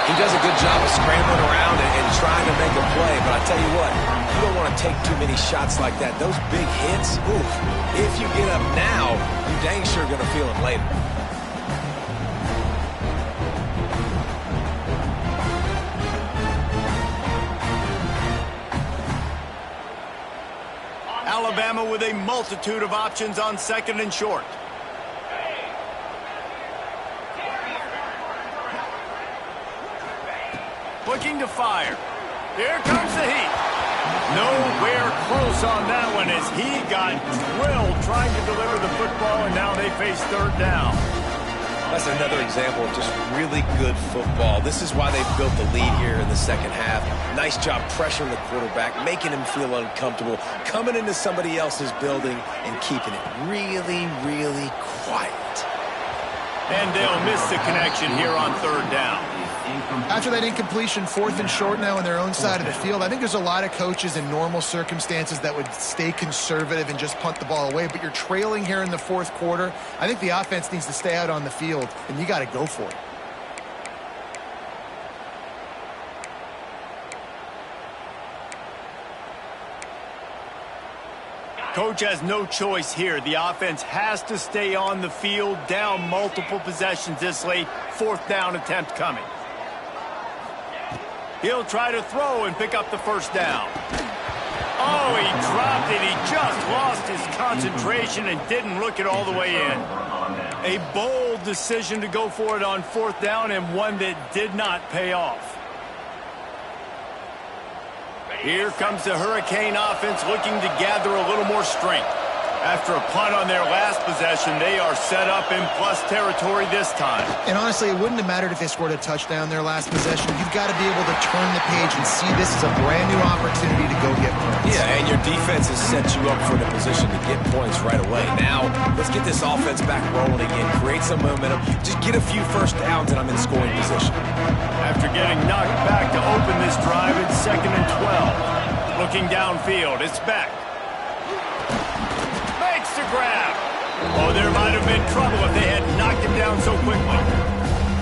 He does a good job of scrambling around and trying to make a play, but I tell you what, you don't want to take too many shots like that. Those big hits, oof, if you get up now, you're dang sure going to feel them later. Alabama with a multitude of options on 2nd and short. Looking to fire. Here comes the heat. Nowhere close on that one as he got drilled trying to deliver the football, and now they face 3rd down. That's another example of just really good football. This is why they've built the lead here in the 2nd half. Nice job pressuring the quarterback, making him feel uncomfortable, coming into somebody else's building and keeping it really, really quiet. And they'll miss the connection here on 3rd down. After that incompletion, 4th and short now on their own side of the field, I think there's a lot of coaches in normal circumstances that would stay conservative and just punt the ball away. But you're trailing here in the 4th quarter. I think the offense needs to stay out on the field, and you got to go for it. Coach has no choice here. The offense has to stay on the field, down multiple possessions this late. 4th down attempt coming. He'll try to throw and pick up the 1st down. Oh, he dropped it. He just lost his concentration and didn't look it all the way in. A bold decision to go for it on 4th down, and one that did not pay off. Here comes the Hurricane offense looking to gather a little more strength. After a punt on their last possession, they are set up in plus territory this time. And honestly, it wouldn't have mattered if they scored a touchdown their last possession. You've got to be able to turn the page and see this as a brand new opportunity to go get points. Yeah, and your defense has set you up for the position to get points right away. Now, let's get this offense back rolling again, create some momentum, just get a few 1st downs, and I'm in scoring position. After getting knocked back to open this drive, it's 2nd and 12. Looking downfield, it's Beck. Makes the grab. Oh, there might have been trouble if they had knocked him down so quickly.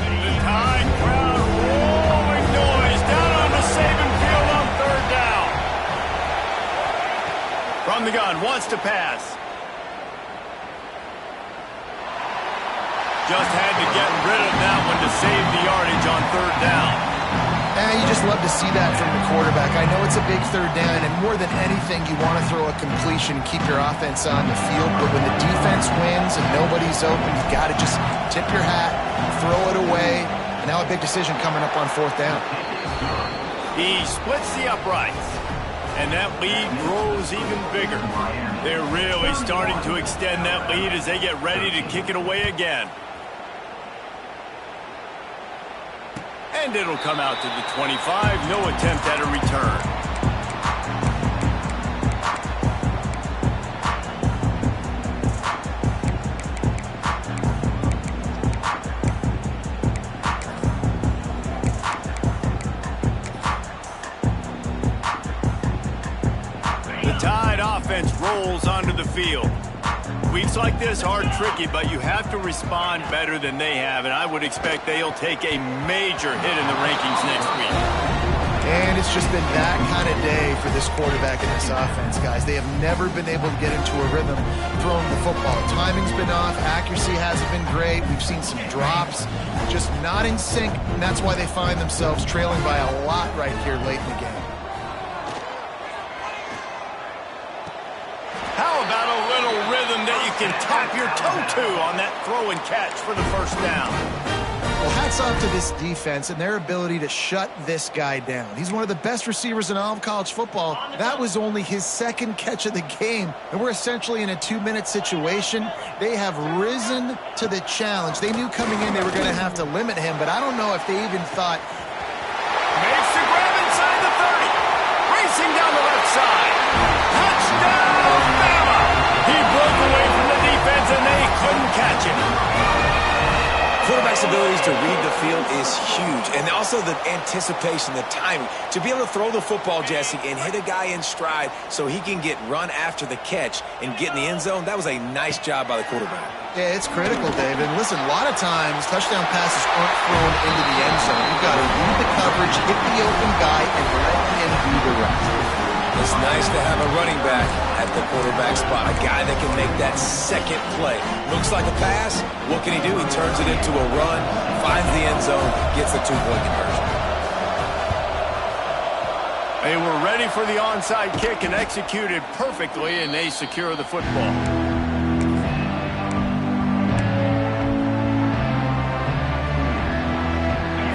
The Tide crowd rolling noise down on the Saban field on 3rd down. From the gun, wants to pass. Just had to get rid of that one to save the yardage on 3rd down. You just love to see that from the quarterback. I know it's a big 3rd down, and more than anything, you want to throw a completion and keep your offense on the field. But when the defense wins and nobody's open, you got to just tip your hat, throw it away. And now a big decision coming up on 4th down. He splits the uprights, and that lead grows even bigger. They're really starting to extend that lead as they get ready to kick it away again. And it'll come out to the 25. No attempt at a return. The Tide offense rolls onto the field. Weeks like this are tricky, but you have to respond better than they have, and I would expect they'll take a major hit in the rankings next week. And it's just been that kind of day for this quarterback and this offense, guys. They have never been able to get into a rhythm throwing the football. Timing's been off. Accuracy hasn't been great. We've seen some drops, just not in sync, and that's why they find themselves trailing by a lot right here late in the game. How about a little rhythm that you can tap your toe to on that throw and catch for the first down? Well, hats off to this defense and their ability to shut this guy down. He's one of the best receivers in all of college football. That was only his second catch of the game, and we're essentially in a 2-minute situation. They have risen to the challenge. They knew coming in they were going to have to limit him, but I don't know if they even thought. Makes the grab inside the 30. Racing down the left side. Touchdown, Bama! He broke away from the defense, and they couldn't catch him. Quarterback's abilities to read the field is huge, and also the anticipation, the timing. To be able to throw the football, Jesse, and hit a guy in stride so he can get run after the catch and get in the end zone, that was a nice job by the quarterback. Yeah, it's critical, David. Listen, a lot of times touchdown passes aren't thrown into the end zone. You've got to read the coverage, hit the open guy, and let him do the rest. It's nice to have a running back at the quarterback spot, a guy that can make that second play. Looks like a pass. What can he do? He turns it into a run, finds the end zone, gets the 2-point conversion. They were ready for the onside kick and executed perfectly, and they secure the football.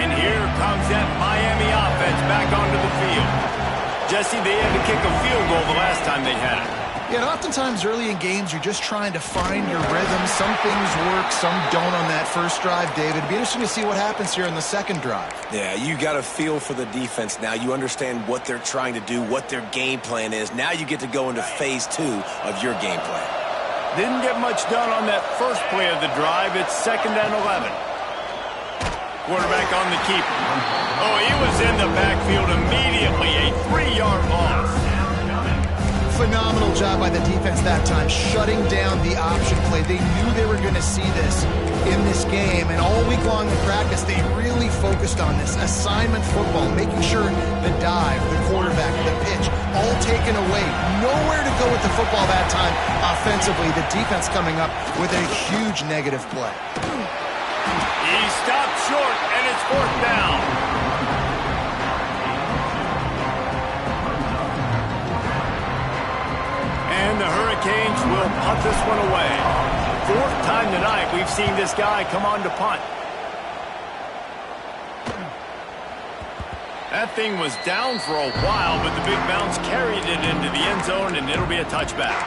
And here comes that Miami offense back onto the field. Jesse, they had to kick a field goal the last time they had it. Yeah, and oftentimes early in games, you're just trying to find your rhythm. Some things work, some don't on that first drive, David. It'd be interesting to see what happens here in the second drive. Yeah, you got a feel for the defense now. You understand what they're trying to do, what their game plan is. Now you get to go into phase 2 of your game plan. Didn't get much done on that first play of the drive. It's 2nd and 11. Quarterback on the keeper. Oh, he was in the backfield immediately. A 3-yard loss. Phenomenal job by the defense that time, shutting down the option play. They knew they were going to see this in this game, and all week long in practice, they really focused on this assignment football, making sure the dive, the quarterback, the pitch, all taken away. Nowhere to go with the football that time offensively. The defense coming up with a huge negative play. He stopped short, and it's 4th down. And the Hurricanes will punt this one away. 4th time tonight we've seen this guy come on to punt. That thing was down for a while, but the big bounce carried it into the end zone, and it'll be a touchback.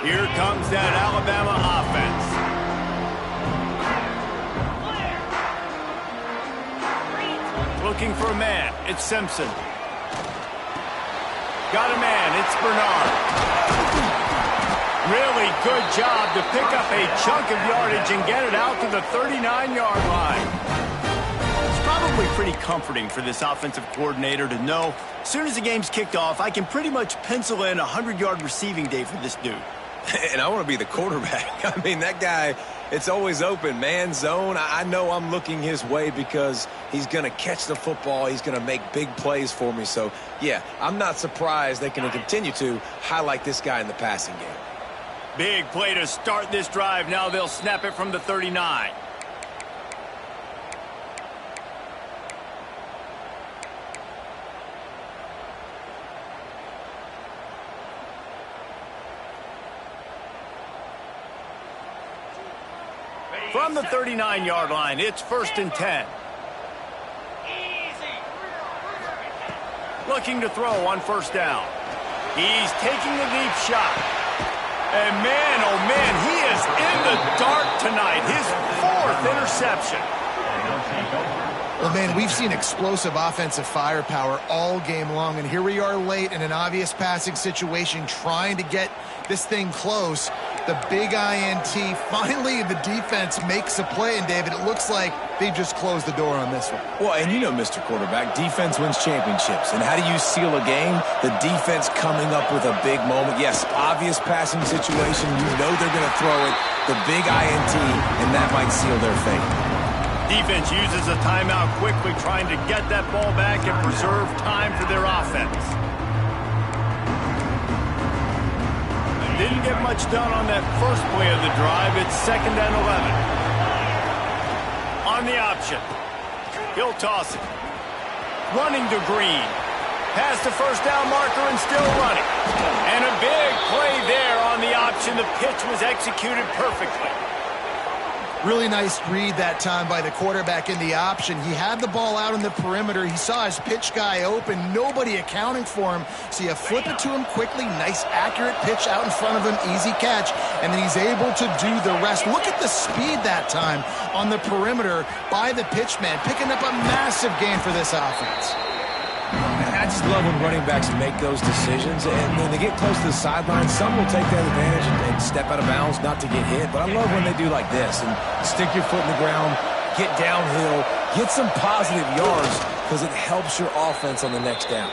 Here comes that Alabama offense. Looking for a man. It's Simpson. Got a man. It's Bernard. Really good job to pick up a chunk of yardage and get it out to the 39-yard line. It's probably pretty comforting for this offensive coordinator to know as soon as the game's kicked off, I can pretty much pencil in a 100-yard receiving day for this dude. And I want to be the quarterback. I mean, that guy, it's always open, man, zone. I know I'm looking his way because he's going to catch the football. He's going to make big plays for me. So, yeah, I'm not surprised they can continue to highlight this guy in the passing game. Big play to start this drive. Now they'll snap it from the 39. From the 39-yard line, it's 1st and 10. Looking to throw on 1st down. He's taking the deep shot. And man, oh man, he is in the dark tonight. His 4th interception. Well, man, we've seen explosive offensive firepower all game long, and here we are late in an obvious passing situation trying to get this thing close. the big INT. Finally, the defense makes a play, and David, it looks like they just closed the door on this one. Well, and you know, Mr. Quarterback, defense wins championships. And how do you seal a game? The defense coming up with a big moment. Yes, obvious passing situation. You know they're going to throw it. The big INT, and that might seal their fate. Defense uses a timeout quickly, trying to get that ball back and preserve time for their offense. Didn't get much done on that first play of the drive. It's 2nd and 11. On the option. He'll toss it. Running to Green. Past the first down marker and still running. And a big play there on the option. The pitch was executed perfectly. Really nice read that time by the quarterback in the option. He had the ball out on the perimeter. He saw his pitch guy open. Nobody accounting for him. So you flip it to him quickly. Nice, accurate pitch out in front of him. Easy catch. And then he's able to do the rest. Look at the speed that time on the perimeter by the pitchman, picking up a massive gain for this offense. I just love when running backs make those decisions, and when they get close to the sideline, some will take that advantage and step out of bounds not to get hit. But I love when they do like this and stick your foot in the ground, get downhill, get some positive yards because it helps your offense on the next down.